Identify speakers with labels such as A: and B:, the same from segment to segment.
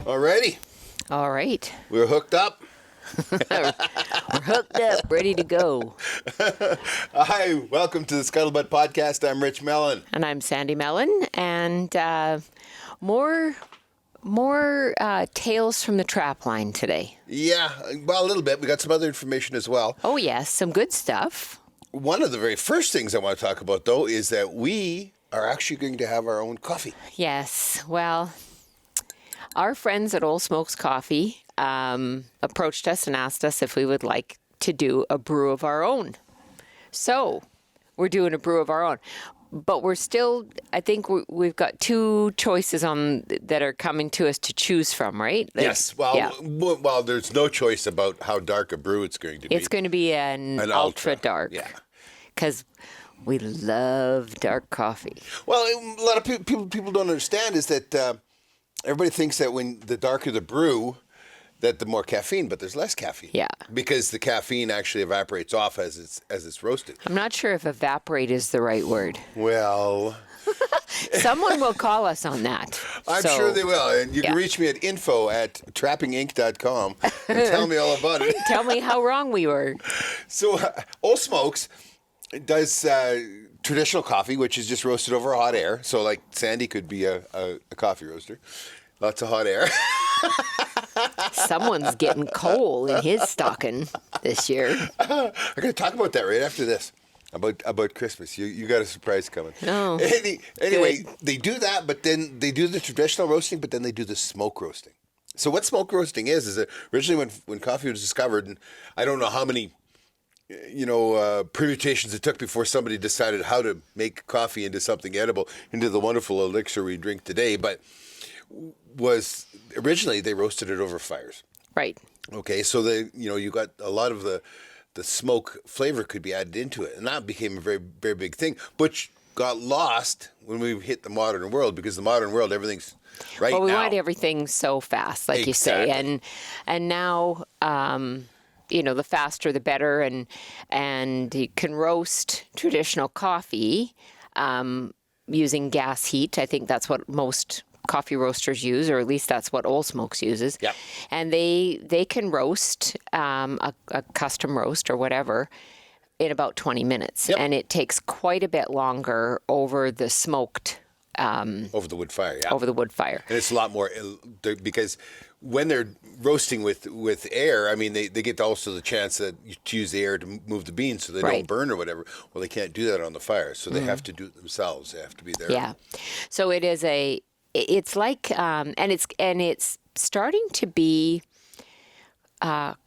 A: Alrighty.
B: All right.
A: We're hooked up.
B: We're hooked up, ready to go.
A: Hi, welcome to the Scuttlebutt podcast. I'm Rich Mellon.
B: And I'm Sandi Mellon. And more tales from the trap line today.
A: Yeah, well, a little bit. We got some other information as well.
B: Oh, yes. Some good stuff.
A: One of the very first things I want to talk about, though, is that we are actually going to have our own coffee.
B: Yes. Well, our friends at Old Smokes Coffee approached us and asked us if we would like to do a brew of our own. So we're doing a brew of our own. But we're still, I think we've got two choices that are coming to us to choose from, right?
A: Yes. Well, there's no choice about how dark a brew it's going to be.
B: It's going to be an ultra dark.
A: Yeah.
B: Because we love dark coffee.
A: Well, a lot of people don't understand is that everybody thinks that when the darker the brew, that the more caffeine, but there's less caffeine.
B: Yeah.
A: Because the caffeine actually evaporates off as it's roasted.
B: I'm not sure if evaporate is the right word.
A: Well,
B: someone will call us on that.
A: I'm sure they will. And you can reach me at info@trappinginc.com and tell me all about it.
B: Tell me how wrong we were.
A: So, Old Smokes does traditional coffee, which is just roasted over hot air. So, like, Sandi could be a coffee roaster. Lots of hot air.
B: Someone's getting coal in his stocking this year.
A: I'm going to talk about that right after this. About Christmas. You got a surprise coming.
B: Oh,
A: anyway,
B: good.
A: They do that, but then they do the traditional roasting, but then they do the smoke roasting. So what smoke roasting is that originally when coffee was discovered, and I don't know how many permutations it took before somebody decided how to make coffee into something edible, into the wonderful elixir we drink today, but was originally they roasted it over fires.
B: Right.
A: Okay, so you got a lot of the smoke flavor could be added into it, and that became a very, very big thing, which got lost when we hit the modern world, because the modern world, everything's right now.
B: Well, we want everything so fast, like
A: Exactly.
B: you say, and now the faster the better, and you can roast traditional coffee using gas heat. I think that's what most coffee roasters use, or at least that's what Old Smokes uses.
A: Yep.
B: And they can roast a custom roast or whatever in about 20 minutes.
A: Yep.
B: And it takes quite a bit longer over the smoked
A: over the wood fire. Yeah.
B: over the wood fire.
A: And it's a lot more because when they're roasting with air, I mean, they get also the chance that you use the air to move the beans so they
B: Right.
A: don't burn or whatever. Well, they can't do that on the fire, so they have to do it themselves. They have to be there.
B: Yeah. So it's like, and it's starting to be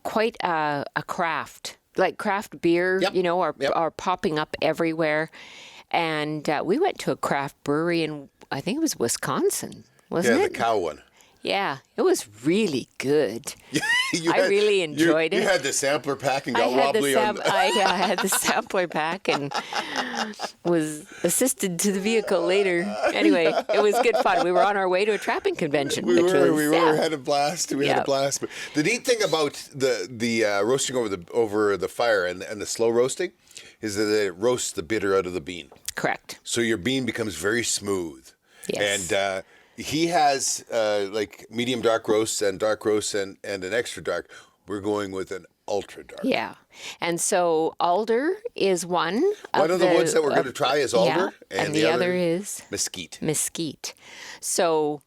B: quite a craft. Like craft beer,
A: Yep.
B: are popping up everywhere. And we went to a craft brewery in, I think it was Wisconsin, wasn't
A: Yeah,
B: it?
A: the cow one.
B: Yeah, it was really good. I really enjoyed it.
A: You had the sampler pack and got wobbly on.
B: I had the sampler pack and was assisted to the vehicle later. Anyway, it was good fun. We were on our way to a trapping convention.
A: We had a blast. We had a
B: Yeah.
A: blast. But the neat thing about the roasting over the fire and the slow roasting is that it roasts the bitter out of the bean.
B: Correct.
A: So your bean becomes very smooth.
B: Yes.
A: And he has like medium dark roasts and dark roasts and an extra dark. We're going with an ultra dark.
B: Yeah. And so alder is one.
A: One of the woods that we're going to try is alder.
B: Yeah, and the other is
A: mesquite.
B: So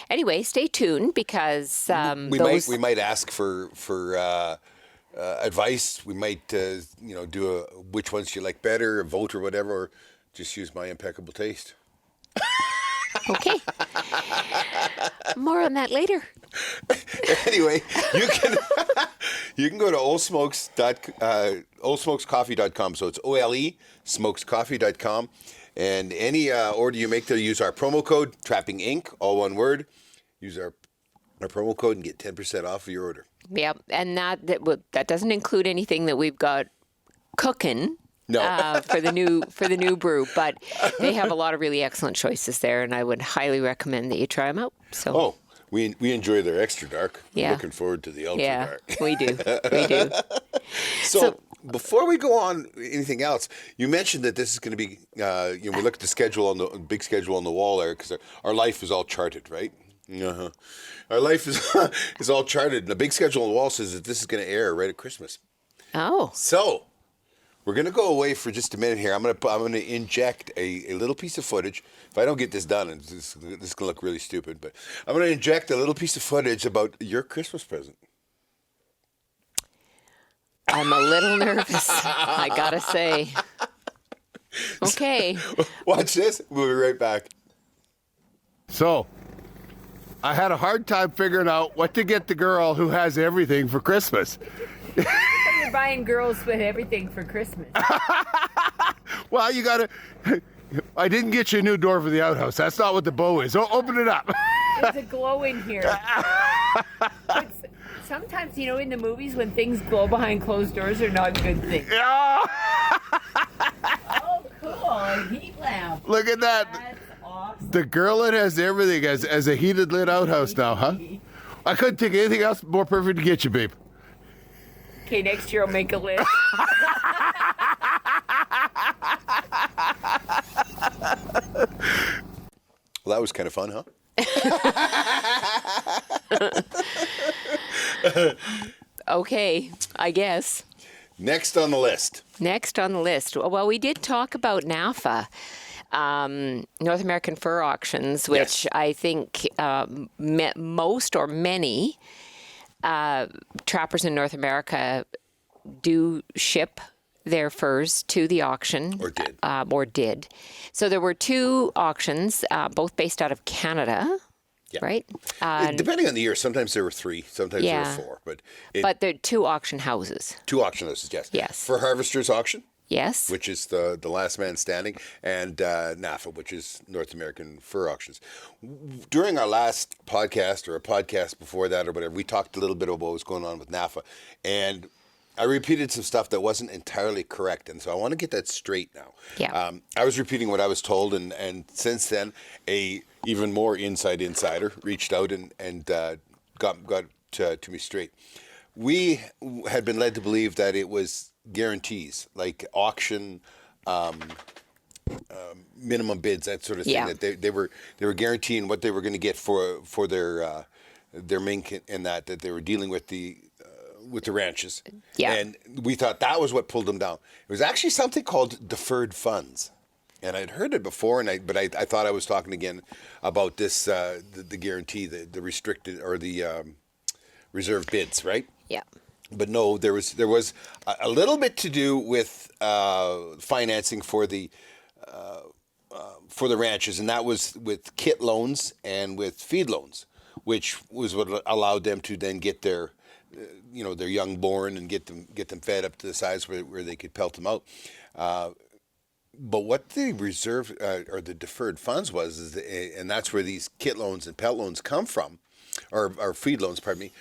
B: anyway, stay tuned because
A: we might ask for advice. We might do which ones you like better, a vote or whatever, or just use my impeccable taste.
B: Okay. More on that later.
A: Anyway, you can go to oldsmokescoffee.com. So it's OLE smokescoffee.com, and any order you make there, use our promo code Trapping Inc. All one word. Use our promo code and get 10% off of your order.
B: Yeah, and that doesn't include anything that we've got cooking.
A: No.
B: For the new brew, but they have a lot of really excellent choices there, and I would highly recommend that you try them out. So,
A: we enjoy their extra dark.
B: Yeah.
A: Looking forward to the ultra dark.
B: We do.
A: So before we go on anything else, you mentioned that this is going to be, we look at the schedule on the big schedule on the wall there because our life is all charted, right? Uh-huh. Our life is is all charted. The big schedule on the wall says that this is going to air right at Christmas.
B: Oh.
A: So we're going to go away for just a minute here. I'm going to inject a little piece of footage. If I don't get this done, and this is going to look really stupid, but I'm going to inject a little piece of footage about your Christmas present.
B: I'm a little nervous, I gotta say. Okay.
A: Watch this. We'll be right back.
C: So, I had a hard time figuring out what to get the girl who has everything for Christmas.
D: You're buying girls with everything for Christmas.
C: Well, you gotta. I didn't get you a new door for the outhouse. That's not what the bow is. Open it up.
D: There's a glow in here. Sometimes, you know, in the movies, when things glow behind closed doors are not good things.
C: Oh,
D: Oh, cool. A heat lamp.
C: look at that.
D: That's awesome.
C: The girl that has everything as a heated lit outhouse now, huh? I couldn't think of anything else more perfect to get you, babe.
D: Okay, next year I'll make a list.
A: Well, that was kind of fun, huh?
B: Okay, I guess.
A: Next on the list.
B: Well, we did talk about NAFA, North American Fur Auctions, which
A: Yes.
B: I think most or many trappers in North America do ship their furs to the auction.
A: Or did.
B: So there were two auctions, both based out of Canada.
A: Yeah.
B: Right?
A: Depending on the year, sometimes there were 3, sometimes there
B: Yeah.
A: were 4. But
B: But they're two auction houses.
A: 2 auction houses, yes.
B: Yes.
A: For Harvesters Auction,
B: Yes?
A: which is the last man standing, and NAFA, which is North American Fur Auctions. During our last podcast, or a podcast before that, or whatever, we talked a little bit about what was going on with NAFA, and I repeated some stuff that wasn't entirely correct, and so I want to get that straight now.
B: Yeah.
A: I was repeating what I was told, and since then, a even more insider reached out and got to me straight. We had been led to believe that it was guarantees, like auction, minimum bids, that sort of thing.
B: Yeah.
A: That they were guaranteeing what they were going to get for their mink, and that they were dealing with the ranches.
B: Yeah.
A: And we thought that was what pulled them down. It was actually something called deferred funds. And I'd heard it before, but I thought I was talking again about this, the guarantee, the restricted, or the reserve bids, right?
B: Yeah.
A: But no, there was a little bit to do with financing for the ranches, and that was with kit loans and with feed loans, which was what allowed them to then get their their young born and get them fed up to the size where they could pelt them out. But what the reserve or the deferred funds was, and that's where these kit loans and pelt loans come from, or feed loans, pardon me,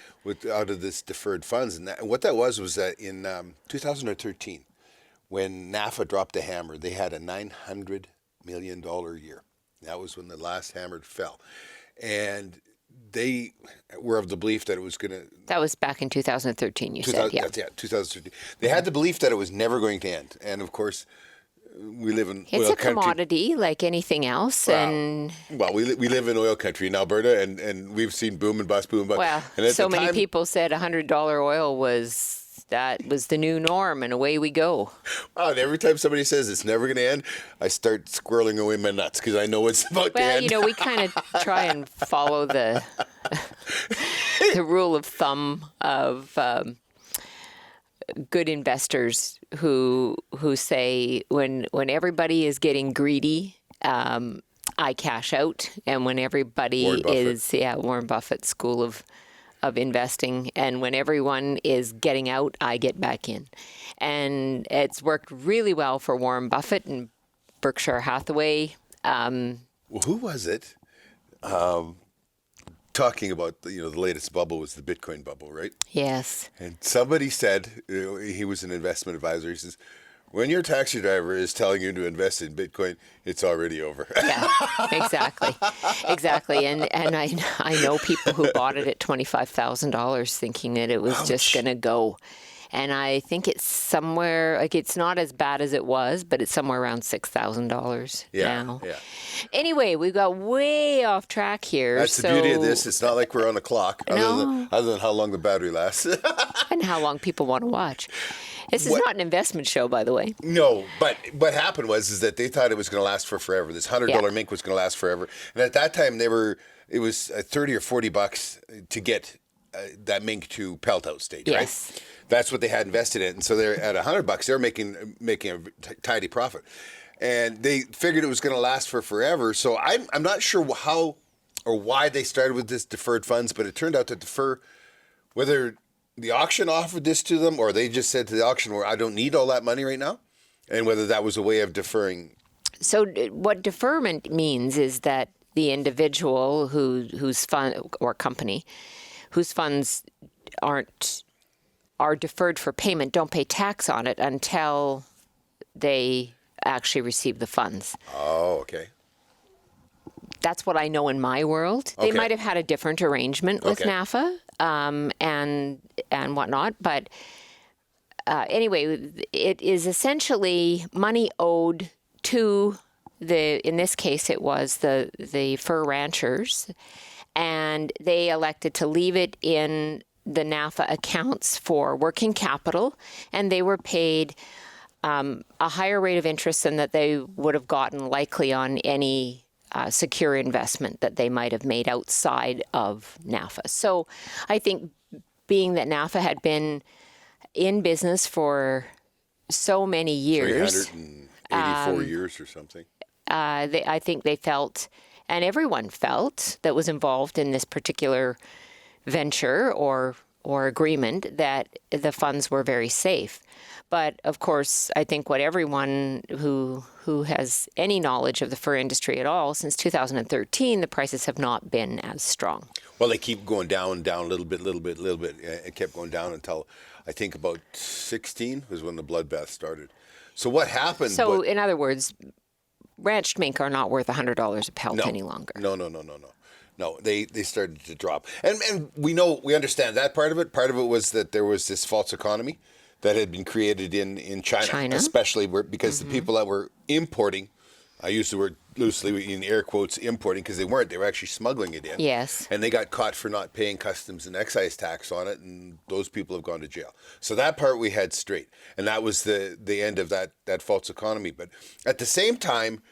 A: out of this deferred funds. And what that was that in 2013, when NAFA dropped the hammer, they had a $900 million year. That was when the last hammer fell. And they were of the belief that it was going to...
B: That was back in 2013, you said, yeah.
A: Yeah, 2013. They had the belief that it was never going to end. And, of course, we live in
B: It's
A: oil
B: a
A: country.
B: commodity like anything else. And
A: Well, we live in oil country in Alberta, and we've seen boom and bust, boom and bust.
B: well,
A: And at
B: so
A: the
B: many
A: time-
B: people said $100 oil was the new norm, and away we go.
A: Wow, and every time somebody says it's never going to end, I start squirreling away my nuts because I know it's about to
B: Well,
A: end.
B: we kind of try and follow the rule of thumb of good investors who say when everybody is getting greedy, I cash out, and when everybody
A: Warren Buffett.
B: is Warren Buffett school of investing, and when everyone is getting out, I get back in, and it's worked really well for Warren Buffett and Berkshire Hathaway.
A: Well, who was it? Talking about the latest bubble was the Bitcoin bubble, right?
B: Yes.
A: And somebody said, he was an investment advisor. He says, when your taxi driver is telling you to invest in Bitcoin, it's already over.
B: Yeah, exactly. And I know people who bought it at $25,000 thinking that it was just going to go. And I think it's somewhere, like, it's not as bad as it was, but it's somewhere around $6,000 now.
A: Yeah.
B: Anyway, we got way off track here.
A: That's the beauty of this. It's not like we're on a clock,
B: No.
A: other than how long the battery lasts.
B: And how long people want to watch. This is not an investment show, by the way.
A: No, but what happened was that they thought it was going to last for forever. This $100 mink was going to last forever, and at that time it was $30 or $40 to get that mink to pelt out stage.
B: Yes.
A: Right? That's what they had invested in, and so they're at $100. They're making a tidy profit, and they figured it was going to last for forever. So I'm not sure how or why they started with this deferred funds, but it turned out to defer whether the auction offered this to them, or they just said to the auction, "Well, I don't need all that money right now," and whether that was a way of deferring.
B: So what deferment means is that the individual whose fund or company whose funds are deferred for payment don't pay tax on it until they actually receive the funds.
A: Oh, okay.
B: That's what I know in my world. They
A: Okay.
B: might have had a different arrangement with
A: Okay.
B: NAFA and whatnot, but anyway, it is essentially money owed to in this case it was the fur ranchers, and they elected to leave it in the NAFA accounts for working capital, and they were paid a higher rate of interest than that they would have gotten likely on any secure investment that they might have made outside of NAFA. So I think being that NAFA had been in business for so many years,
A: 384 years or something.
B: I think they felt, and everyone felt that was involved in this particular venture or agreement, that the funds were very safe. But of course, I think what everyone who has any knowledge of the fur industry at all, since 2013, the prices have not been as strong.
A: Well, they keep going down, a little bit. It kept going down until I think about 16 was when the bloodbath started. So what happened?
B: So in other words, ranched mink are not worth $100 a pelt any longer.
A: No. No, they started to drop. And we understand that part of it. Part of it was that there was this false economy that had been created in China. Especially because the people that were importing, I use the word loosely in air quotes, importing, because they weren't. They were actually smuggling it in.
B: Yes.
A: And they got caught for not paying customs and excise tax on it, and those people have gone to jail. So that part we had straight. And that was the end of that false economy. But at the same time,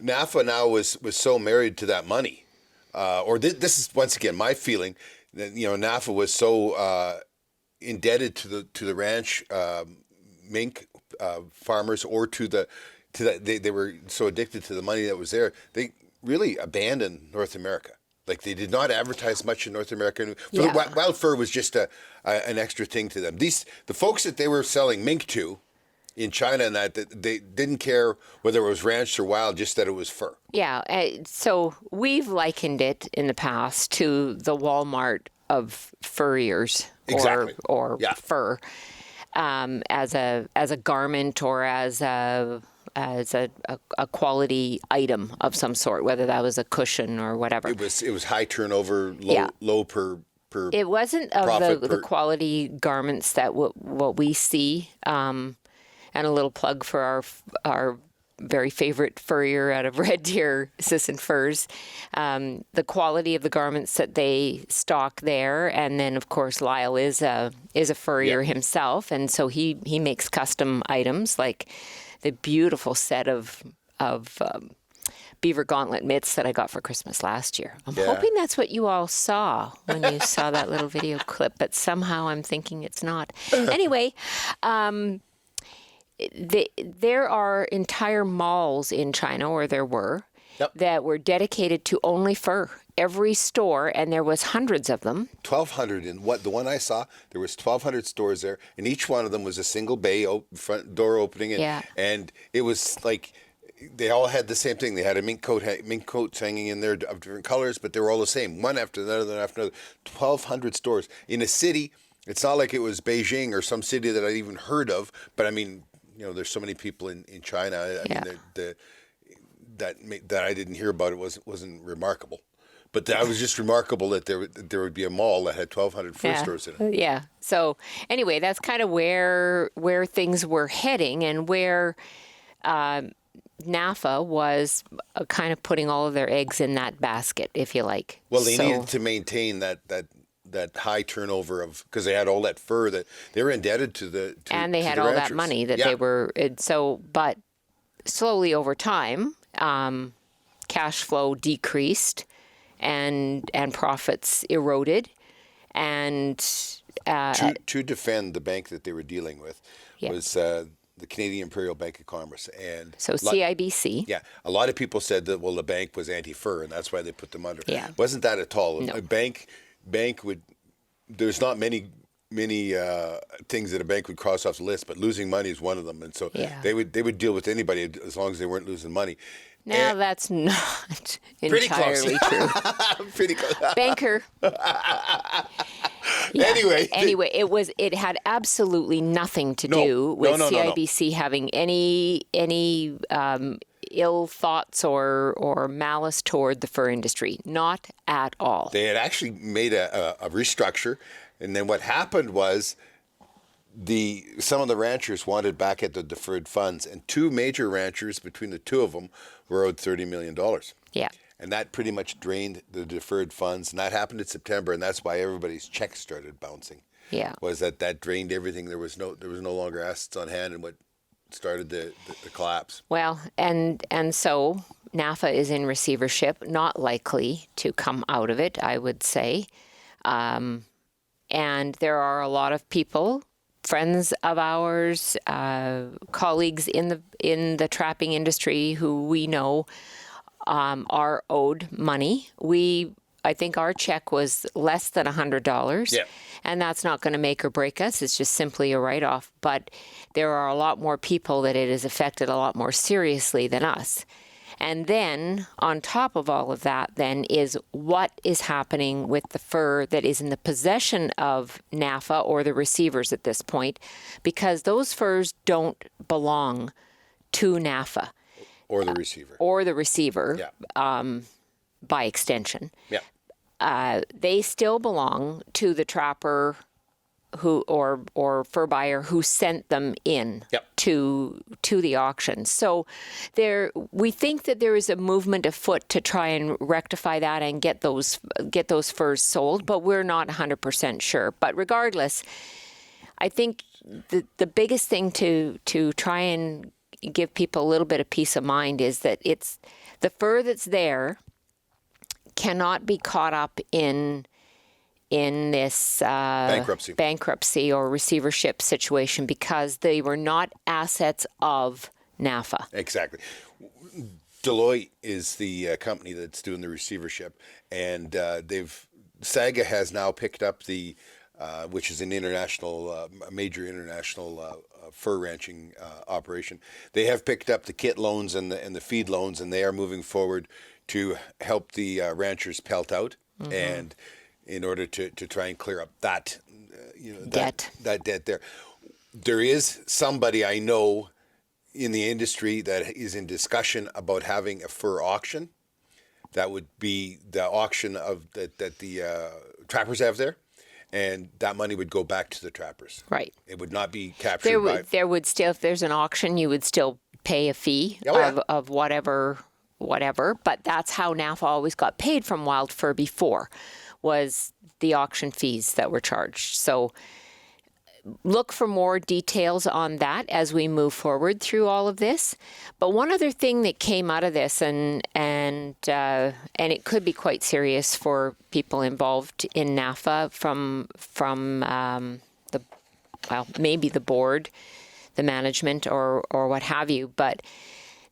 A: NAFA now was so married to that money. This is, once again, my feeling that, NAFA was so indebted to the ranch mink farmers, or they were so addicted to the money that was there, they really abandoned North America. Like, they did not advertise much in North America. Wild fur was just an extra thing to them. The folks that they were selling mink to in China, and that they didn't care whether it was ranched or wild, just that it was fur. Yeah.
B: So we've likened it in the past to the Walmart of furriers.
A: Exactly.
B: Or fur, as a garment, or as a quality item of some sort, whether that was a cushion or whatever.
A: It was high turnover, low per.
B: It wasn't of the quality garments that what we see. And a little plug for our very favorite furrier out of Red Deer, Sisson Furs, the quality of the garments that they stock there. And then, of course, Lyle is a furrier himself, and so he makes custom items, like the beautiful set of beaver gauntlet mitts that I got for Christmas last year. I'm hoping that's what you all saw when you saw that little video clip, but somehow I'm thinking it's not. Anyway, there are entire malls in China, or there were, that were dedicated to only fur. Every store, and there was hundreds of them.
A: 1,200 in the one I saw. There was 1,200 stores there, and each one of them was a single bay, front door opening, and it was like they all had the same thing. They had a mink coats hanging in there of different colors, but they were all the same, one after another after another. 1,200 stores in a city. It's not like it was Beijing or some city that I even heard of, but I mean, there's so many people in China. I mean, that I didn't hear about it wasn't remarkable. But that was just remarkable that there would be a mall that had 1,200 fur stores in it.
B: Yeah. So anyway, that's kind of where things were heading, and where NAFA was kind of putting all of their eggs in that basket, if you like.
A: Well, they needed to maintain that high turnover of, because they had all that fur that they were indebted to the
B: and they
A: to
B: had
A: the
B: all
A: ranchers.
B: that money that they were but slowly over time, cash flow decreased and profits eroded, and
A: to defend the bank that they were dealing with was the Canadian Imperial Bank of Commerce, and
B: so CIBC.
A: Yeah, a lot of people said that the bank was anti-fur, and that's why they put them under.
B: Yeah,
A: wasn't that at all?
B: No.
A: A bank would. There's not many things that a bank would cross off the list, but losing money is one of them, and so they would deal with anybody as long as they weren't losing money.
B: Now that's not entirely true.
A: Pretty close.
B: Banker. Anyway, it had absolutely nothing to do with CIBC having any ill thoughts or malice toward the fur industry. Not at all.
A: They had actually made a restructure, and then what happened was some of the ranchers wanted back at the deferred funds, and two major ranchers, between the two of them, were owed $30 million.
B: Yeah.
A: And that pretty much drained the deferred funds, and that happened in September, and that's why everybody's checks started bouncing.
B: Yeah.
A: Was that drained everything? There was no longer assets on hand, and what started the collapse.
B: Well, and so NAFA is in receivership, not likely to come out of it, I would say. And there are a lot of people, friends of ours, colleagues in the trapping industry who we know are owed money. I think our check was less than $100.
A: Yeah.
B: And that's not going to make or break us. It's just simply a write-off. But there are a lot more people that it has affected a lot more seriously than us. And then on top of all of that then is what is happening with the fur that is in the possession of NAFA or the receivers at this point, because those furs don't belong to NAFA.
A: Or the receiver.
B: Or the receiver,
A: Yeah.
B: by extension.
A: Yeah.
B: They still belong to the trapper who or fur buyer who sent them in to the auction. So we think that there is a movement afoot to try and rectify that and get those furs sold, but we're not 100% sure. But regardless, I think the biggest thing to try and give people a little bit of peace of mind is that it's the fur that's there cannot be caught up in this bankruptcy or receivership situation because they were not assets of NAFA.
A: Exactly. Deloitte is the company that's doing the receivership, and Saga has now picked up the which is an major international fur ranching operation. They have picked up the kit loans and the feed loans, and they are moving forward to help the ranchers pelt out, and in order to try and clear up that debt there. There is somebody I know in the industry that is in discussion about having a fur auction. That would be the auction that the trappers have there. And that money would go back to the trappers.
B: Right.
A: It would not be captured
B: There would still, if there's an auction, you would still pay a fee of whatever. But that's how NAFA always got paid from wild fur before, was the auction fees that were charged. So look for more details on that as we move forward through all of this. But one other thing that came out of this, and it could be quite serious for people involved in NAFA from maybe the board, the management, or what have you. But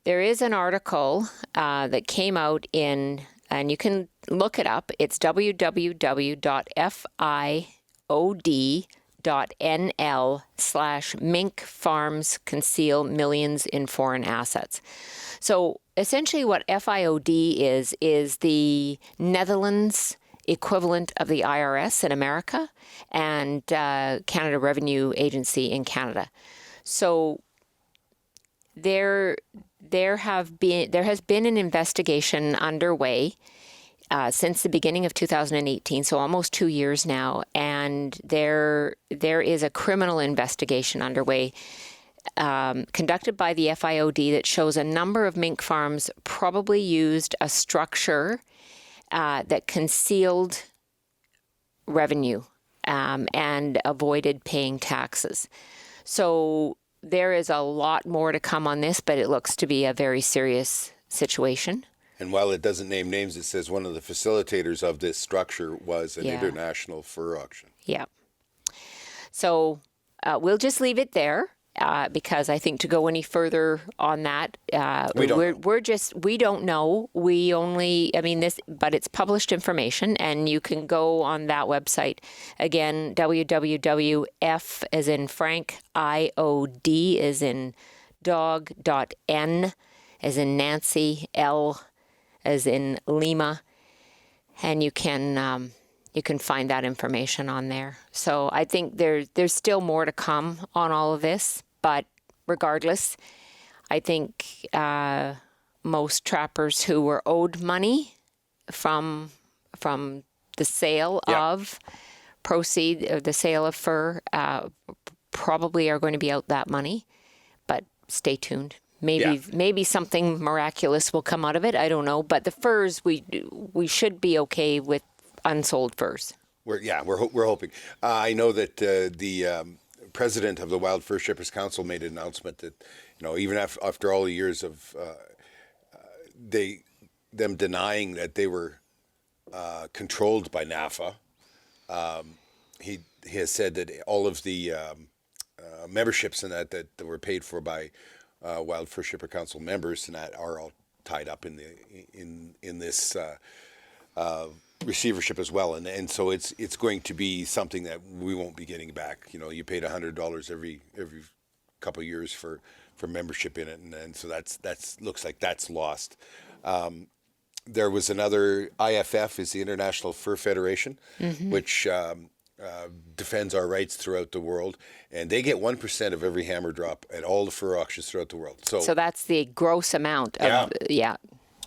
B: there is an article that came out in, and you can look it up. It's www.fiod.nl/mink farms conceal millions in foreign assets. So essentially what FIOD is the Netherlands equivalent of the IRS in America and Canada Revenue Agency in Canada. So there has been an investigation underway since the beginning of 2018, so almost 2 years now, and there is a criminal investigation underway conducted by the FIOD that shows a number of mink farms probably used a structure that concealed revenue and avoided paying taxes. So there is a lot more to come on this, but it looks to be a very serious situation.
A: And while it doesn't name names, it says one of the facilitators of this structure was an international fur auction. Yeah.
B: So we'll just leave it there because I think to go any further on that, we don't know. We only, but it's published information, and you can go on that website again. www.f as in Frank, IOD as in dog.n as in Nancy, L as in Lima, and you can find that information on there. So I think there's still more to come on all of this, but regardless, I think most trappers who were owed money from the sale of proceed, or the sale of fur, probably are going to be out that money, but stay tuned. Maybe something miraculous will come out of it. I don't know. But the furs, we should be okay with unsold furs.
A: We're hoping. I know that the president of the Wild Fur Shippers Council made an announcement that, even after all the years of them denying that they were controlled by NAFA, he has said that all of the memberships in that were paid for by Wild Fur Shipper Council members, and that are all tied up in this receivership as well, and so it's going to be something that we won't be getting back. You paid $100 every couple of years for membership in it, and so that's looks like that's lost. There was another IFF, is the International Fur Federation, which defends our rights throughout the world, and they get 1% of every hammer drop at all the fur auctions throughout the world. So that's
B: the gross amount of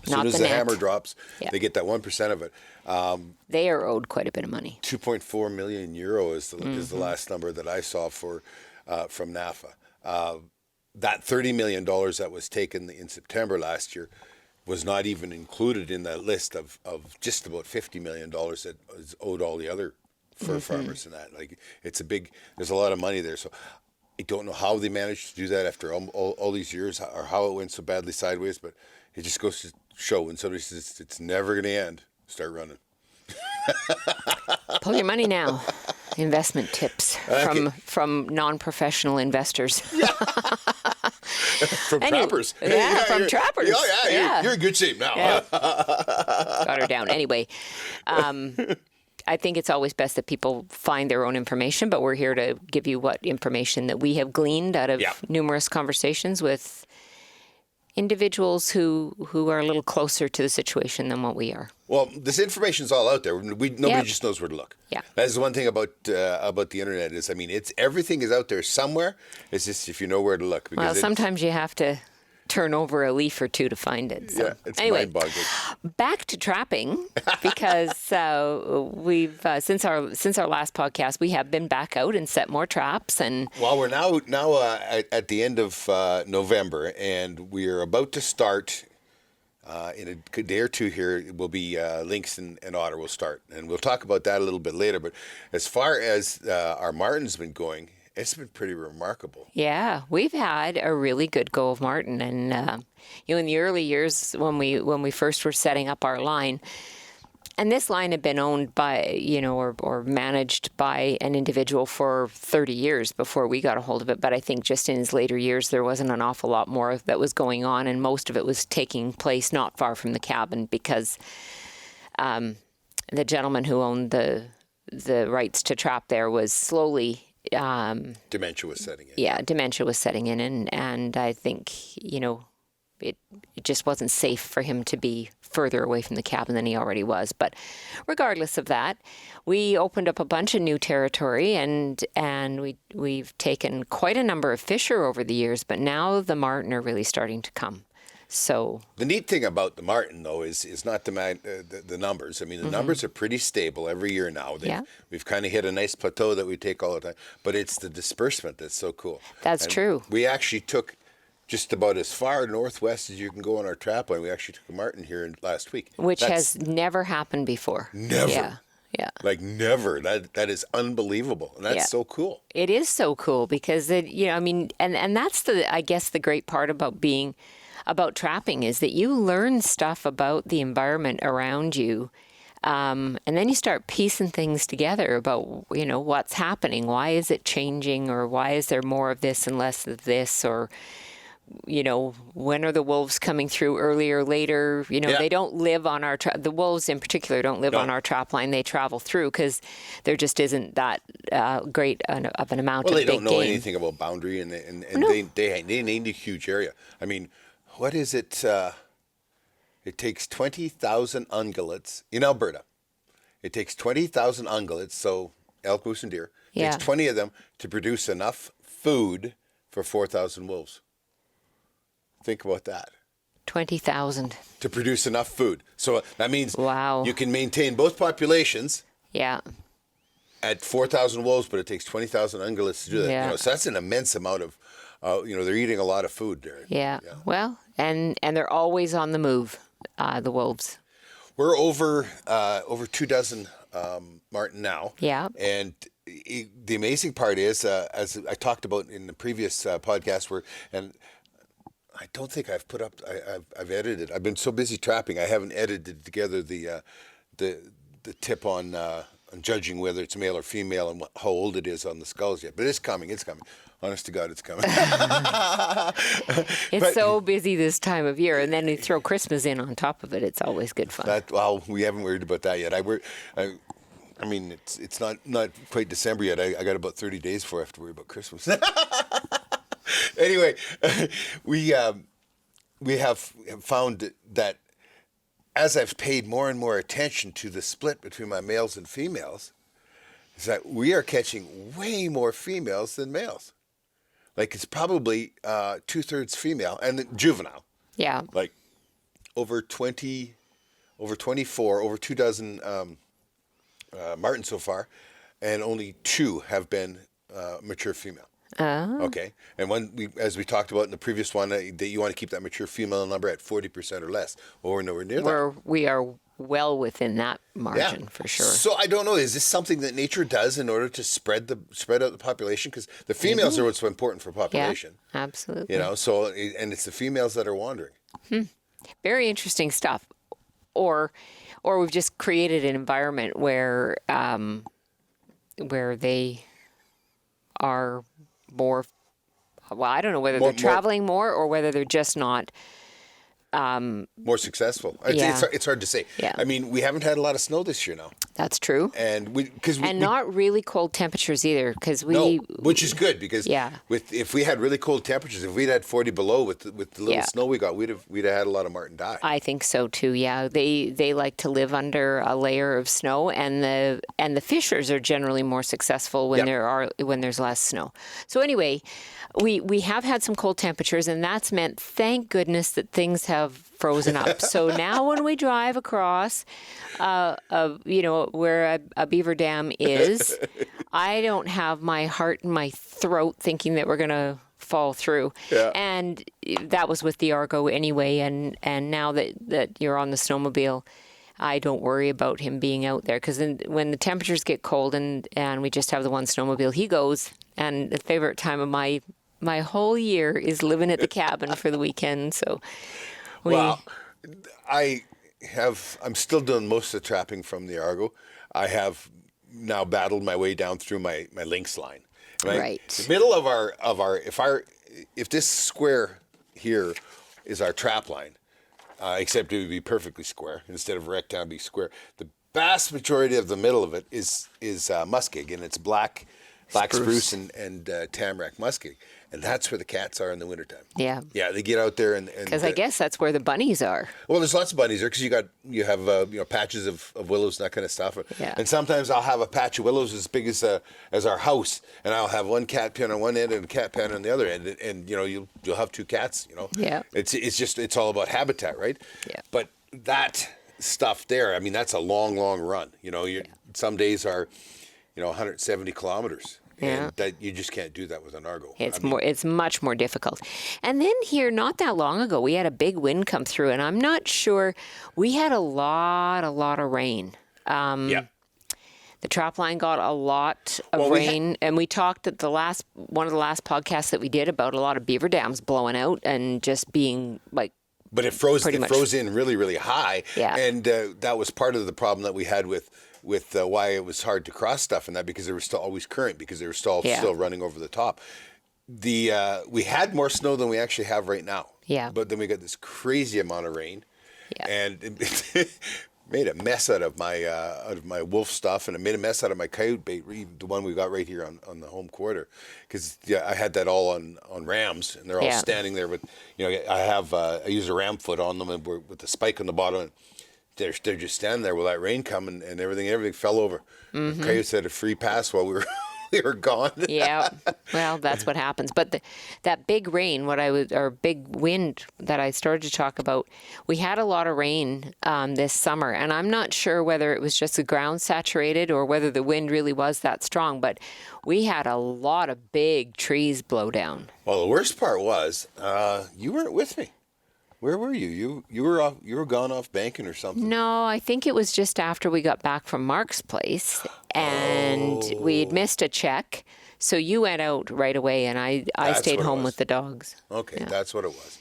A: as soon as the hammer drops, they get that 1% of it.
B: They are owed quite a bit of money.
A: 2.4 million euro is the last number that I saw from NAFA. That $30 million that was taken in September last year was not even included in that list of just about $50 million that is owed all the other fur farmers and that. There's a lot of money there. So I don't know how they managed to do that after all these years, or how it went so badly sideways, but it just goes to show when somebody says it's never going to end, start running.
B: Pull your money now. Investment tips from non-professional investors.
A: From trappers.
B: Yeah, from trappers.
A: You're in good shape now.
B: Yeah. Got her down. Anyway, I think it's always best that people find their own information, but we're here to give you what information that we have gleaned out of numerous conversations with individuals who are a little closer to the situation than what we are.
A: Well, this information's all out there. Nobody just knows where to look.
B: Yeah,
A: that's the one thing about the internet is, everything is out there somewhere. It's just if you know where to look.
B: Well, sometimes you have to turn over a leaf or two to find it. So.
A: Yeah, it's
B: anyway,
A: mind-boggling.
B: Back to trapping, because we've since our last podcast, we have been back out and set more traps. And
A: well, we're now at the end of November, and we are about to start. In a day or two here, it will be lynx and otter will start, and we'll talk about that a little bit later. But as far as our marten's been going, it's been pretty remarkable. Yeah,
B: we've had a really good go of marten, and in the early years when we first were setting up our line, and this line had been owned by or managed by an individual for 30 years before we got a hold of it. But I think just in his later years there wasn't an awful lot more that was going on, and most of it was taking place not far from the cabin because the gentleman who owned the rights to trap there was slowly.
A: Dementia was setting in.
B: Yeah, dementia was setting in, and I think it just wasn't safe for him to be further away from the cabin than he already was. But regardless of that, we opened up a bunch of new territory, and we've taken quite a number of fisher over the years. But now the marten are really starting to come. So
A: The neat thing about the marten, though, is not the numbers. I mean, the numbers are pretty stable every year now.
B: Yeah.
A: We've kind of hit a nice plateau that we take all the time. But it's the disbursement that's so cool.
B: That's
A: And
B: true.
A: We actually took just about as far northwest as you can go on our trap line. We actually took a marten here last week.
B: which has never happened before.
A: Never.
B: Yeah. Yeah.
A: Like never. That is unbelievable. And that's
B: Yeah.
A: so cool.
B: It is so cool because I mean, and that's I guess the great part about trapping is that you learn stuff about the environment around you. And then you start piecing things together about, what's happening. Why is it changing? Or why is there more of this and less of this? Or, when are the wolves coming through earlier or later? They don't live on our the wolves in particular don't live on our trap line. They travel through because there just isn't that great of an amount of big game.
A: Well, they don't know anything about boundary, and they named a huge area. I mean, what is it? It takes 20,000 ungulates in Alberta. It takes 20,000 ungulates, so elk, moose, and deer. It
B: Yeah.
A: takes 20 of them to produce enough food for 4,000 wolves. Think about that.
B: 20,000.
A: To produce enough food. So that means
B: Wow.
A: you can maintain both populations
B: Yeah.
A: at 4,000 wolves, but it takes 20,000 ungulates to do that.
B: Yeah.
A: So that's an immense amount of, they're eating a lot of food there.
B: Yeah. Well, and they're always on the move, the wolves.
A: We're over 24 marten now.
B: Yeah.
A: And the amazing part is, as I talked about in the previous podcast, and I don't think I've put up. I've edited. I've been so busy trapping, I haven't edited together the tip on judging whether it's male or female and how old it is on the skulls yet. But it's coming. It's coming. Honest to God, it's coming.
B: It's so busy this time of year, and then you throw Christmas in on top of it. It's always good fun.
A: We haven't worried about that yet. I mean, it's not quite December yet. I got about 30 days before I have to worry about Christmas. Anyway, we have found that as I've paid more and more attention to the split between my males and females, is that we are catching way more females than males. Like it's probably 2/3 female and juvenile.
B: Yeah.
A: Like over 24, over 2 dozen marten so far, and only 2 have been mature female. Okay, and as we talked about in the previous one, that you want to keep that mature female number at 40% or less. Well, we're nowhere near that.
B: We are well within that margin for sure.
A: So I don't know. Is this something that nature does in order to spread out the population? Because the females are what's so important for population.
B: Yeah, absolutely.
A: And it's the females that are wandering.
B: Very interesting stuff. Or we've just created an environment where they are more. Well, I don't know whether they're traveling more or whether they're just not.
A: More successful.
B: Yeah.
A: It's hard to say.
B: Yeah.
A: I mean, we haven't had a lot of snow this year now.
B: That's true.
A: And
B: not really cold temperatures either, because
A: which is good because if we had really cold temperatures, if we'd had 40 below with the little snow we got, we'd have had a lot of marten die.
B: I think so too. Yeah, they like to live under a layer of snow, and the fishers are generally more successful when when there's less snow. So anyway, we have had some cold temperatures, and that's meant, thank goodness, that things have frozen up. So now when we drive across, where a beaver dam is, I don't have my heart in my throat thinking that we're going to fall through. Yeah. And that was with the Argo anyway. And now that you're on the snowmobile, I don't worry about him being out there, because when the temperatures get cold and we just have the one snowmobile, he goes. And the favorite time of my whole year is living at the cabin for the weekend. So,
A: I'm still doing most of the trapping from the Argo. I have now battled my way down through my lynx line.
B: Right.
A: The middle of our if this square here is our trap line, except it would be perfectly square instead of rectangle, it'd be square. The vast majority of the middle of it is muskeg, and it's black spruce and tamarack muskeg. And that's where the cats are in the wintertime.
B: Yeah.
A: Yeah, they get out there and
B: Because I guess that's where the bunnies are.
A: well, there's lots of bunnies there because you have patches of willows and that kind of stuff.
B: Yeah.
A: And sometimes I'll have a patch of willows as big as our house, and I'll have one cat pen on one end and a cat pen on the other end, and you'll have two cats.
B: Yeah.
A: It's all about habitat, right?
B: Yeah.
A: But that stuff there, I mean, that's a long run. Some days are 170 kilometers.
B: Yeah.
A: And that you just can't do that with an Argo.
B: It's much more difficult. And then here, not that long ago, we had a big wind come through, and I'm not sure. We had a lot of rain.
A: Yeah.
B: The trap line got a lot of rain, and we talked at one of the last podcasts that we did about a lot of beaver dams blowing out and just being like.
A: But it froze in really, really high.
B: Yeah.
A: And that was part of the problem that we had with why it was hard to cross stuff and that, because there was still always current, because they were still running over the top. We had more snow than we actually have right now.
B: Yeah.
A: But then we got this crazy amount of rain.
B: Yeah.
A: And it made a mess out of my wolf stuff, and it made a mess out of my coyote bait, the one we got right here on the home quarter, because I had that all on rams, and they're all standing there with, I use a ram foot on them and with the spike on the bottom, and they're just standing there with that rain coming, and everything fell over. Mm-hmm. The coyotes had a free pass while we were gone.
B: Yeah, well, that's what happens. But that big rain, or big wind that I started to talk about, we had a lot of rain this summer, and I'm not sure whether it was just the ground saturated or whether the wind really was that strong, but we had a lot of big trees blow down.
A: Well, the worst part was you weren't with me. Where were you? You were gone off banking or something.
B: No, I think it was just after we got back from Mark's place, and we'd missed a check. So you went out right away, and I stayed home with the dogs.
A: Okay, that's what it was.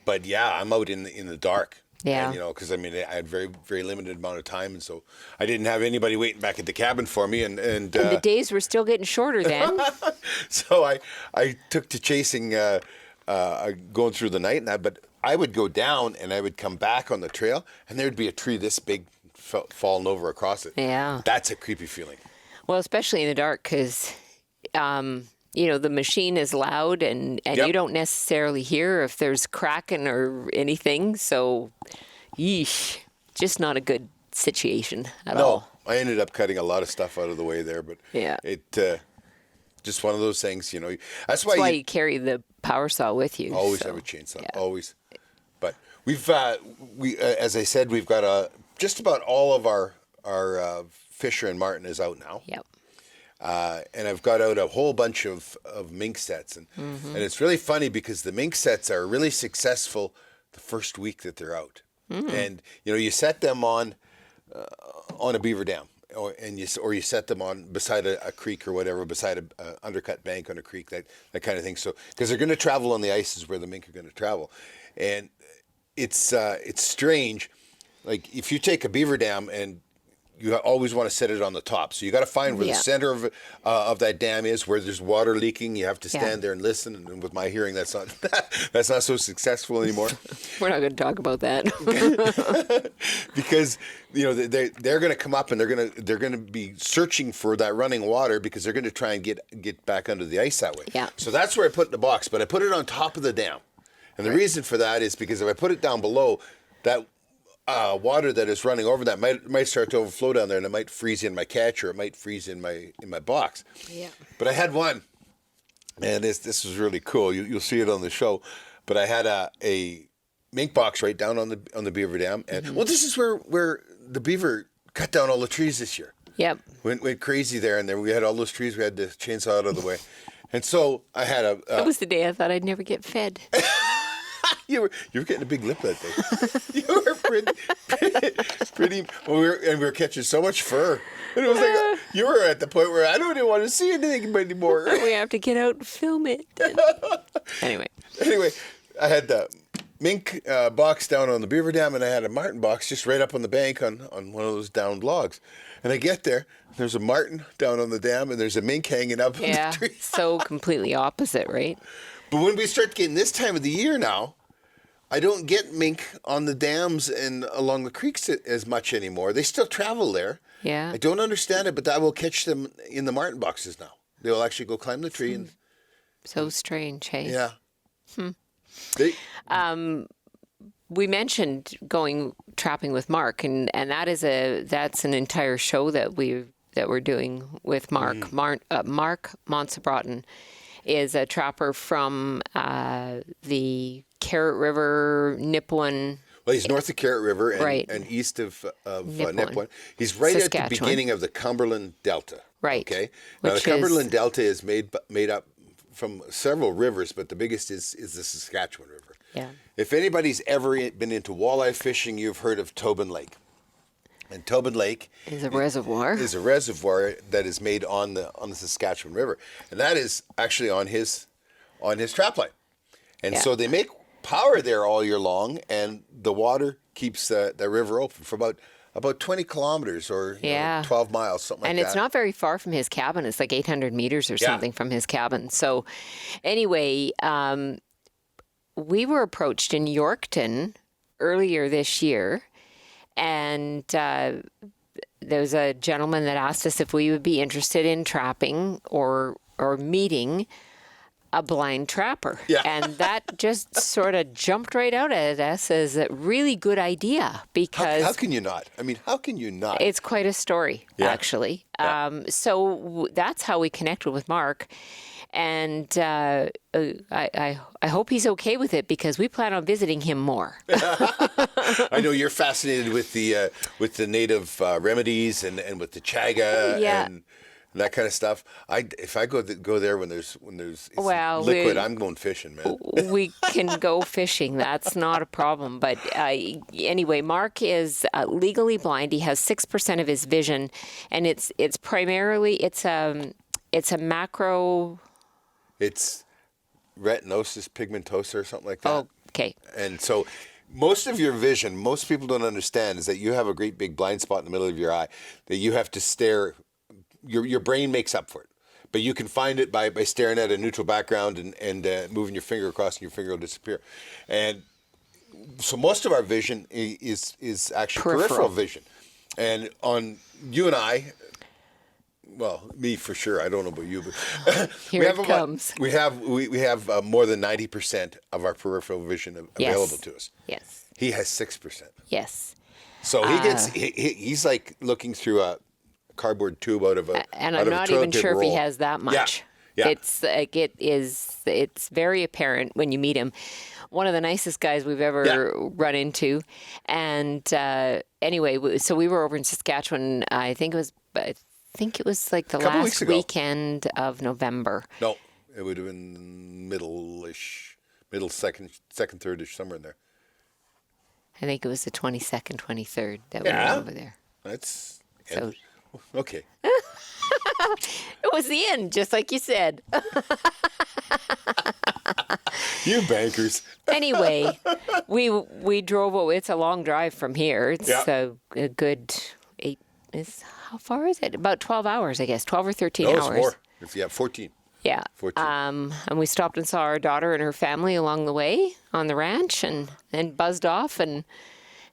A: But yeah, I'm out in the dark.
B: Yeah.
A: And, because I had very, very limited amount of time, and so I didn't have anybody waiting back at the cabin for me, and
B: the days were still getting shorter then.
A: So I took to chasing, going through the night and that, but I would go down and I would come back on the trail, and there would be a tree this big falling over across it.
B: Yeah.
A: That's a creepy feeling.
B: Well, especially in the dark, because, the machine is loud, and you don't necessarily hear if there's cracking or anything. So, yeesh, just not a good situation at all.
A: No, I ended up cutting a lot of stuff out of the way there, but it just one of those things, That's why
B: you carry the power saw with you.
A: Always have a chainsaw, always. But as I said, we've got just about all of our Fisher and Marten is out now.
B: Yep.
A: And I've got out a whole bunch of mink sets, and it's really funny because the mink sets are really successful the first week that they're out, and you set them on a beaver dam, or you set them on beside a creek or whatever, beside an undercut bank on a creek, that kind of thing. So because they're going to travel on the ice is where the mink are going to travel, and it's strange. Like if you take a beaver dam and you always want to set it on the top. So you got to find where the center of that dam is, where there's water leaking. You have to stand there and listen. And with my hearing, that's not so successful anymore.
B: We're not going to talk about that
A: because they're going to come up and they're going to be searching for that running water, because they're going to try and get back under the ice that way.
B: Yeah.
A: So that's where I put it in the box, but I put it on top of the dam, and the reason for that is because if I put it down below, that water that is running over that might start to overflow down there, and it might freeze in my catch, or it might freeze in my box.
B: Yeah.
A: But I had one, and this was really cool. You'll see it on the show. But I had a mink box right down on the beaver dam, and well, this is where the beaver cut down all the trees this year.
B: Yep.
A: Went crazy there, and then we had all those trees. We had to chainsaw out of the way, and so I had
B: that was the day I thought I'd never get fed.
A: You were getting a big lip that day. You were pretty. Well, we were catching so much fur, and it was like you were at the point where I don't even want to see anything anymore.
B: We have to get out and film it. Anyway,
A: I had the mink box down on the beaver dam, and I had a Marten box just right up on the bank on one of those downed logs. And I get there, there's a Marten down on the dam, and there's a mink hanging up on the tree.
B: So completely opposite, right?
A: But when we start getting this time of the year now, I don't get mink on the dams and along the creeks as much anymore. They still travel there.
B: Yeah.
A: I don't understand it, but I will catch them in the Marten boxes now. They will actually go climb the tree
B: So strange, hey?
A: Yeah. They,
B: We mentioned going trapping with Mark, and that's an entire show that we're doing with Mark. Mark Montsebraten is a trapper from the Carrot River, Nipawin.
A: well, he's north of Carrot River and,
B: Right.
A: and east of
B: Nipawin.
A: Nipawin. He's right at the
B: Saskatchewan.
A: beginning of the Cumberland Delta.
B: Right.
A: Okay. Now,
B: Which
A: the Cumberland
B: is-
A: Delta is made up from several rivers, but the biggest is the Saskatchewan River.
B: Yeah.
A: If anybody's ever been into walleye fishing, you've heard of Tobin Lake. And Tobin Lake
B: Is a reservoir.
A: is a reservoir that is made on the Saskatchewan River, and that is actually on his trap line. And
B: Yeah.
A: so they make power there all year long, and the water keeps the river open for about 20 kilometers or
B: Yeah.
A: 12 miles, something like
B: And
A: that.
B: it's not very far from his cabin. It's like 800 meters or
A: Yeah.
B: something from his cabin. So anyway, we were approached in Yorkton earlier this year, and there was a gentleman that asked us if we would be interested in trapping or meeting a blind trapper.
A: Yeah.
B: And that just sort of jumped right out at us as a really good idea because
A: How can you not? I mean, how can you not?
B: it's quite a story,
A: Yeah.
B: actually.
A: Yeah.
B: So that's how we connected with Mark. And I hope he's okay with it because we plan on visiting him more.
A: I know you're fascinated with the native remedies and with the chaga
B: Yeah.
A: and that kind of stuff. If I go there when there's it's
B: Well,
A: liquid, I'm going fishing, man.
B: We can go fishing. That's not a problem. But anyway, Mark is legally blind. He has 6% of his vision, and it's primarily it's a macro.
A: It's retinosis pigmentosa or something like that.
B: Oh, okay.
A: And so most of your vision, most people don't understand, is that you have a great big blind spot in the middle of your eye that you have to stare. Your brain makes up for it. But you can find it by staring at a neutral background and moving your finger across, and your finger will disappear. And so most of our vision is actually peripheral vision. And on you and I, well, me for sure. I don't know about you, but
B: Here it comes.
A: We have more than 90% of our peripheral vision available to us.
B: Yes.
A: He has 6%.
B: Yes.
A: So he's like looking through a cardboard tube out of a
B: And
A: out
B: I'm
A: of a
B: not
A: toilet
B: even
A: paper
B: sure if he
A: roll.
B: has that much.
A: Yeah.
B: It's like it's very apparent when you meet him. One of the nicest guys we've ever run into. And anyway, so we were over in Saskatchewan. I think it was like the
A: Couple weeks
B: last
A: ago.
B: weekend of November.
A: No, it would have been middle, second, third-ish, somewhere in there.
B: I think it was the 22nd, 23rd that we
A: Yeah.
B: were over there.
A: That's
B: So
A: okay.
B: it was the end, just like you said.
A: You bankers.
B: Anyway, we drove. It's a long drive from here. It's
A: Yeah.
B: a good 8. How far is it? About 12 hours, I guess. 12 or 13
A: No,
B: hours.
A: it's more. If you have 14.
B: Yeah.
A: 14.
B: And we stopped and saw our daughter and her family along the way on the ranch, and then buzzed off and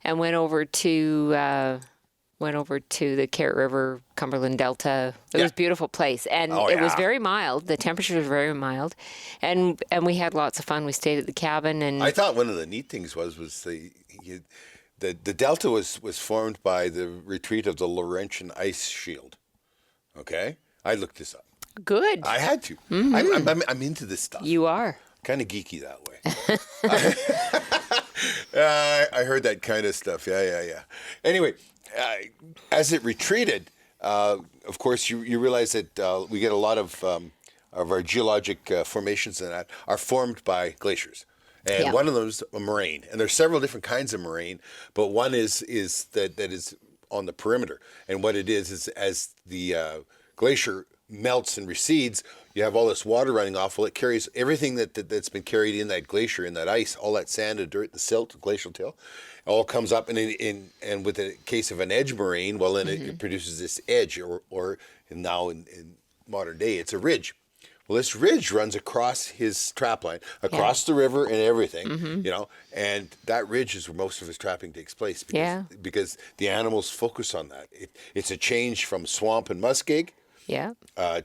B: went over to the Carrot River, Cumberland Delta. It was a beautiful place, and it was very mild. The temperatures were very mild, and we had lots of fun. We stayed at the cabin, and
A: I thought one of the neat things was the delta was formed by the retreat of the Laurentian ice shield. Okay, I looked this up.
B: good.
A: I had to. I'm into this stuff.
B: You are.
A: Kind of geeky that way. I heard that kind of stuff. Yeah. Anyway, as it retreated, of course, you realize that we get a lot of our geologic formations and that are formed by glaciers. And
B: Yeah.
A: one of them is a moraine. And there's several different kinds of moraine, but one is that is on the perimeter. And what it is as the glacier melts and recedes, you have all this water running off. Well, it carries everything that's been carried in that glacier, in that ice, all that sand and dirt, the silt, the glacial till, all comes up. And with the case of an edge moraine, well, then it produces this edge, or now in modern day, it's a ridge. Well, this ridge runs across his trap line, across the river and everything, and that ridge is where most of his trapping takes place because the animals focus on that. It's a change from swamp and muskeg
B: Yeah.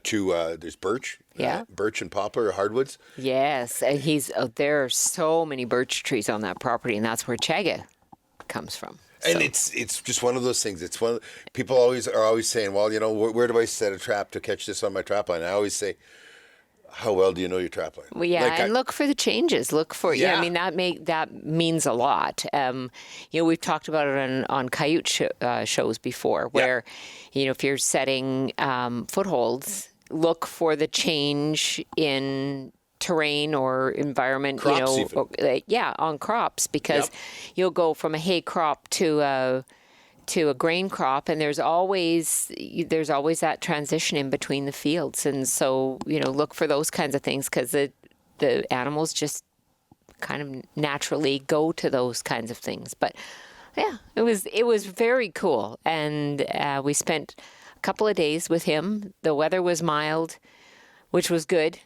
A: to there's birch
B: Yeah.
A: Birch and poplar or hardwoods.
B: Yes, and there are so many birch trees on that property, and that's where chaga comes from.
A: And
B: So-
A: it's just one of those things. It's one people are always saying, well, where do I set a trap to catch this on my trap line? I always say, how well do you know your trap line?
B: Well, yeah, and look for the changes. Look for
A: Yeah.
B: I mean that means a lot. We've talked about it on coyote shows before, where if you're setting footholds, look for the change in terrain or environment.
A: Crops even.
B: On crops, because you'll go from a hay crop to a grain crop, and there's always that transition in between the fields, and so look for those kinds of things, because the animals just kind of naturally go to those kinds of things. But yeah, it was very cool, and we spent a couple of days with him. The weather was mild, which was good.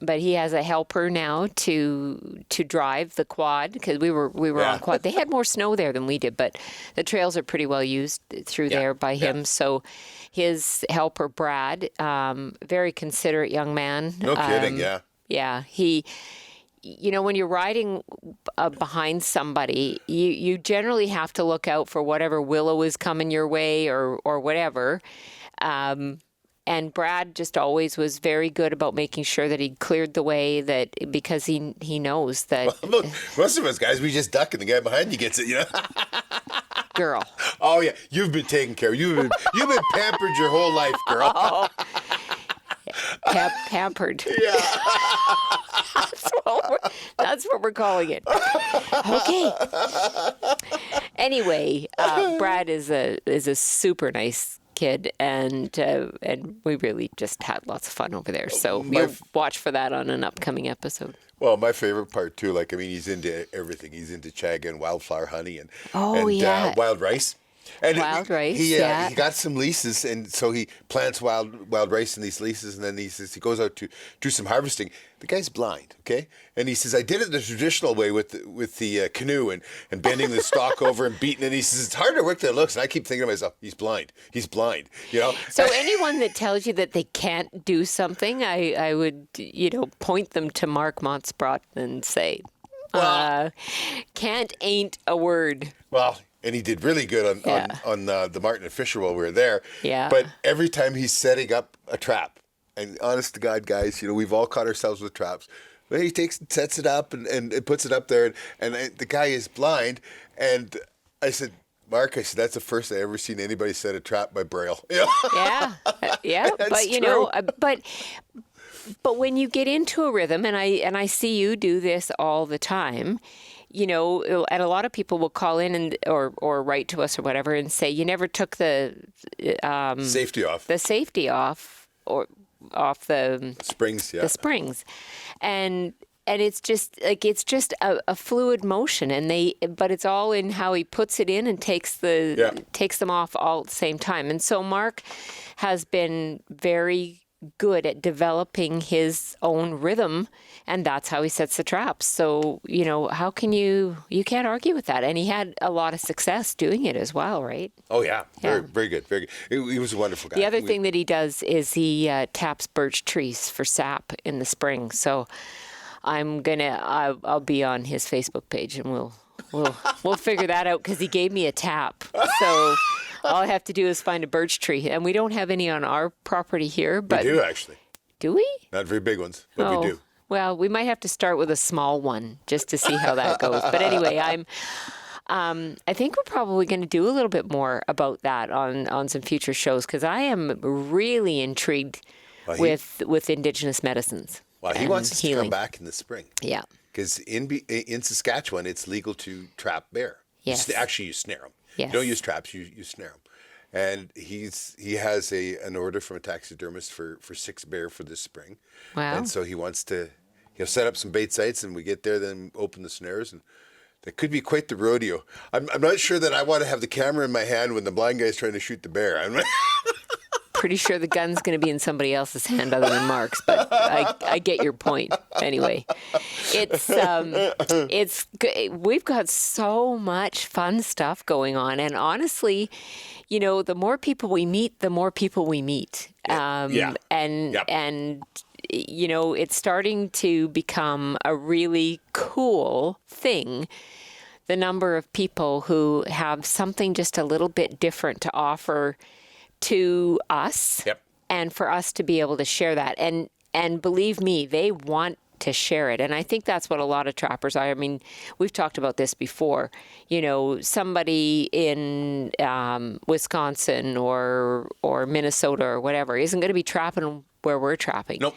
B: But he has a helper now to drive the quad, because we were on quad. They had more snow there than we did, but the trails are pretty well used through there by him. So his helper, Brad, very considerate young man.
A: No kidding, yeah.
B: Yeah, he, when you're riding behind somebody, you generally have to look out for whatever willow is coming your way or whatever. And Brad just always was very good about making sure that he cleared the way, because he knows that.
A: Look, most of us guys, we just duck and the guy behind you gets it,
B: Girl.
A: Oh yeah, you've been taken care of. You've been pampered your whole life, girl.
B: Oh. Pampered.
A: Yeah.
B: That's what we're calling it. Okay. Anyway, Brad is a super nice kid, and we really just had lots of fun over there. So you'll watch for that on an upcoming episode.
A: Well, my favorite part too, he's into everything. He's into chaga and wildflower honey and wild rice. And
B: Wild rice,
A: he got some leases, and so he plants wild rice in these leases, and then he says he goes out to do some harvesting. The guy's blind, okay? And he says, I did it the traditional way with the canoe and bending the stalk over and beating it. And he says, it's harder work than it looks. And I keep thinking to myself, he's blind.
B: So anyone that tells you that they can't do something, I would, point them to Mark Montsbrot and say, can't ain't a word.
A: Well, and he did really good on the Martin and Fisher while we were there.
B: Yeah.
A: But every time he's setting up a trap, and honest to God, guys, we've all caught ourselves with traps. But he sets it up and puts it up there, and the guy is blind. And I said, Mark, that's the first I ever seen anybody set a trap by Braille.
B: Yeah.
A: That's
B: But
A: true.
B: but when you get into a rhythm, and I see you do this all the time. And a lot of people will call in or write to us or whatever and say, you never took the
A: safety off.
B: The safety off or off the
A: springs,
B: the springs, and it's just a fluid motion, but it's all in how he puts it in and takes them off all at the same time. And so Mark has been very good at developing his own rhythm, and that's how he sets the traps. So, how can you can't argue with that. And he had a lot of success doing it as well, right?
A: Oh, yeah. Very, very good. Very good. He was a wonderful guy.
B: The other thing that he does is he taps birch trees for sap in the spring. So I'll be on his Facebook page, and we'll figure that out, because he gave me a tap. So all I have to do is find a birch tree, and we don't have any on our property here. But
A: we do, actually.
B: Do we?
A: Not very big ones, but we do.
B: Well, we might have to start with a small one just to see how that goes. But anyway, I think we're probably going to do a little bit more about that on some future shows, because I am really intrigued with Indigenous medicines.
A: Well, he wants us to come back in the spring.
B: Yeah.
A: Because in Saskatchewan, it's legal to trap bear.
B: Yes.
A: Actually, you snare them.
B: Yes.
A: You don't use traps, you snare them. And he has an order from a taxidermist for 6 bear for this spring.
B: Wow.
A: And so he'll set up some bait sites, and we get there, then open the snares, and that could be quite the rodeo. I'm not sure that I want to have the camera in my hand when the blind guy's trying to shoot the bear.
B: pretty sure the gun's going to be in somebody else's hand other than Mark's, but I get your point. Anyway, we've got so much fun stuff going on, and honestly, you know, the more people we meet, the more people we meet. And you know, it's starting to become a really cool thing, the number of people who have something just a little bit different to offer to us, and for us to be able to share that. And believe me, they want to share it. And I think that's what a lot of trappers are. I mean, we've talked about this before. You know, somebody in Wisconsin or Minnesota or whatever isn't going to be trapping where we're trapping.
A: Nope.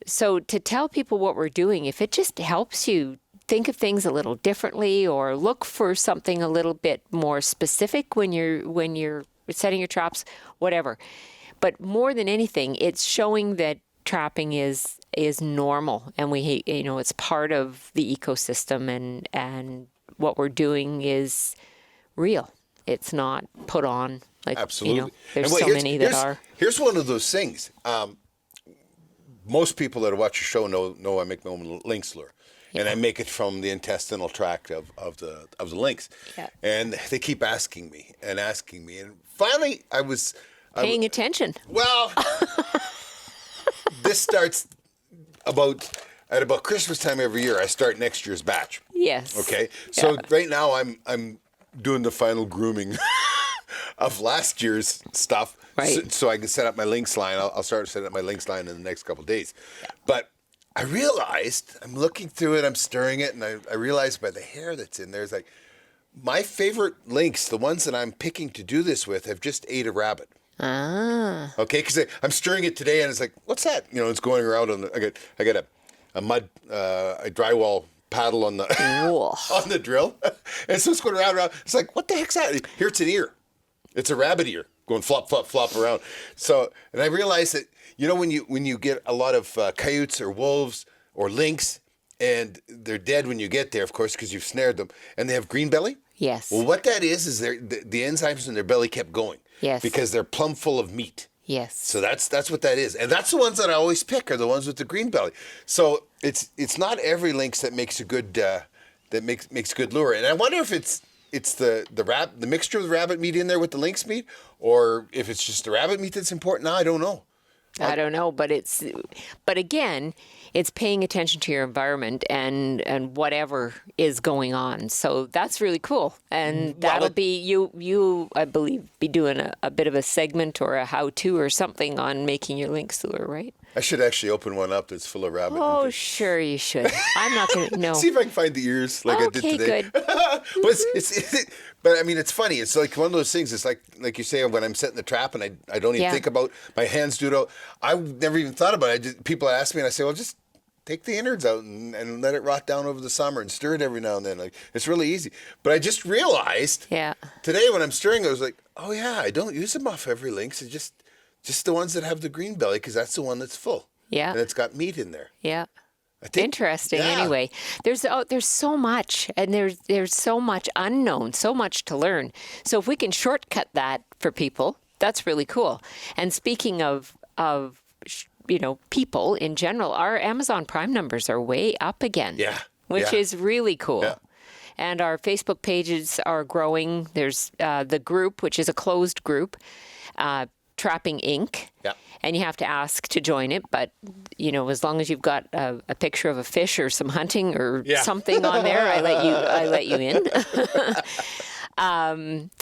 B: So to tell people what we're doing, if it just helps you think of things a little differently or look for something a little bit more specific when you're setting your traps, whatever. But more than anything, it's showing that trapping is normal, and it's part of the ecosystem, and what we're doing is real. It's not put on. Like,
A: absolutely.
B: You know, there's so many that are.
A: Here's one of those things. Most people that watch the show know I make my own lynx lure. Yeah. And I make it from the intestinal tract of the lynx. Yeah. And they keep asking me. And finally I was
B: paying attention.
A: Well, this starts at about Christmas time every year. I start next year's batch.
B: Yes.
A: Okay. So right now I'm doing the final grooming of last year's stuff.
B: Right.
A: So I can set up my lynx line. I'll start setting up my lynx line in the next couple of days. Yeah. But I realized, I'm looking through it, I'm stirring it, and I realized by the hair that's in there, it's like, my favorite lynx, the ones that I'm picking to do this with, have just ate a rabbit.
B: Ah.
A: Okay, because I'm stirring it today, and it's like, what's that? You know, it's going around on I got a mud, a drywall paddle on the on the drill, and so it's going around. It's like, what the heck's that? Here, it's an ear. It's a rabbit ear going flop, flop, flop around. So, and I realized that, you know, when you get a lot of coyotes or wolves or lynx, and they're dead when you get there, of course, because you've snared them, and they have green belly.
B: Yes.
A: Well, what that is the enzymes in their belly kept going.
B: Yes.
A: Because they're plumb full of meat.
B: Yes.
A: So that's what that is, and that's the ones that I always pick are the ones with the green belly. So it's not every lynx that makes a good makes good lure, and I wonder if it's the mixture of the rabbit meat in there with the lynx meat, or if it's just the rabbit meat that's important. Now, I don't know.
B: I don't know, but again, it's paying attention to your environment and whatever is going on. So that's really cool. And that'll be you I believe be doing a bit of a segment or a how-to or something on making your lynx lure, right?
A: I should actually open one up that's full of rabbit.
B: Oh, sure you should. I'm not going to, no.
A: See if I can find the ears like I did today.
B: Good.
A: But I mean, it's funny. It's like one of those things. It's like you say, when I'm setting the trap and I don't even think about, my hands do it all. I never even thought about it. People ask me and I say, well, just take the innards out and let it rot down over the summer and stir it every now and then. Like, it's really easy. But I just realized today when I'm stirring, I was like, oh yeah, I don't use them off every lynx. It's just the ones that have the green belly, because that's the one that's full. Yeah. And it's got meat in there.
B: Yeah. Interesting. Yeah. Anyway, there's so much, and there's so much unknown, so much to learn. So if we can shortcut that for people, that's really cool. And speaking of people in general, our Amazon Prime numbers are way up again. Yeah. Which is really cool. Yeah. And our Facebook pages are growing. There's the group, which is a closed group, Trapping Inc. Yeah. And you have to ask to join it, but as long as you've got a picture of a fish or some hunting or something on there, I let you in.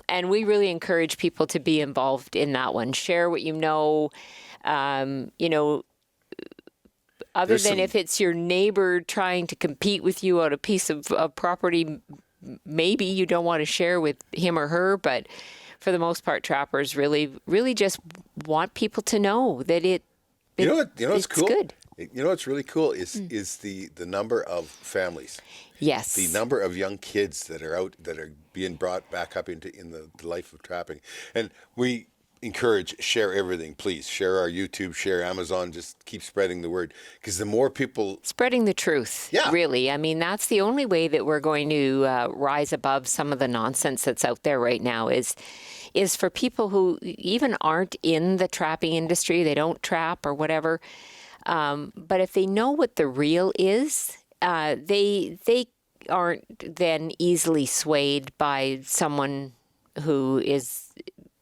B: And we really encourage people to be involved in that one. Share what you know. Other than if it's your neighbor trying to compete with you on a piece of property, maybe you don't want to share with him or her, but for the most part, trappers really, really just want people to know that it's
A: cool?
B: Good.
A: You know what's really cool is the number of families.
B: Yes.
A: The number of young kids that are out, that are being brought back up in the life of trapping. And we encourage, share everything, please. Share our YouTube, share Amazon, just keep spreading the word. Because the more people...
B: Spreading the truth, really. I mean, that's the only way that we're going to rise above some of the nonsense that's out there right now is is for people who even aren't in the trapping industry, they don't trap or whatever. But if they know what the real is, they aren't then easily swayed by someone who is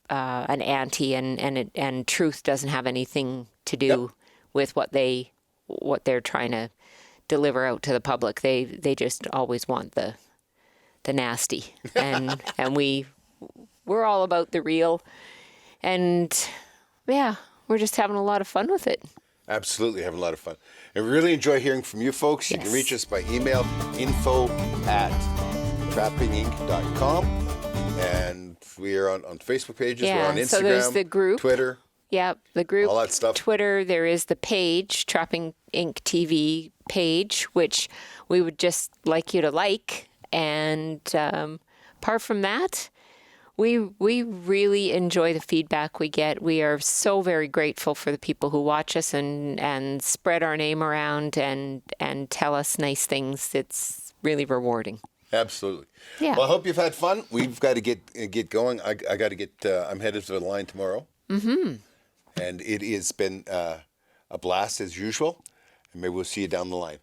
B: an anti, and truth doesn't have anything to do with what they're trying to deliver out to the public. They just always want the nasty, and we're all about the real, and yeah, we're just having a lot of fun with it.
A: Absolutely, having a lot of fun. And we really enjoy hearing from you folks. You can reach us by email, info@trappinginc.com. And we are on Facebook pages. We're on Instagram,
B: so there's the group.
A: Twitter.
B: Yeah, the group.
A: All that stuff.
B: Twitter, there is the page, Trapping Inc. TV page, which we would just like you to like. And apart from that, we really enjoy the feedback we get. We are so very grateful for the people who watch us and spread our name around and tell us nice things. It's really rewarding.
A: Absolutely.
B: Yeah.
A: Well, I hope you've had fun. We've got to get going. I got to get. I'm headed to the line tomorrow. Mm-hmm. And it has been a blast as usual. And maybe we'll see you down the line.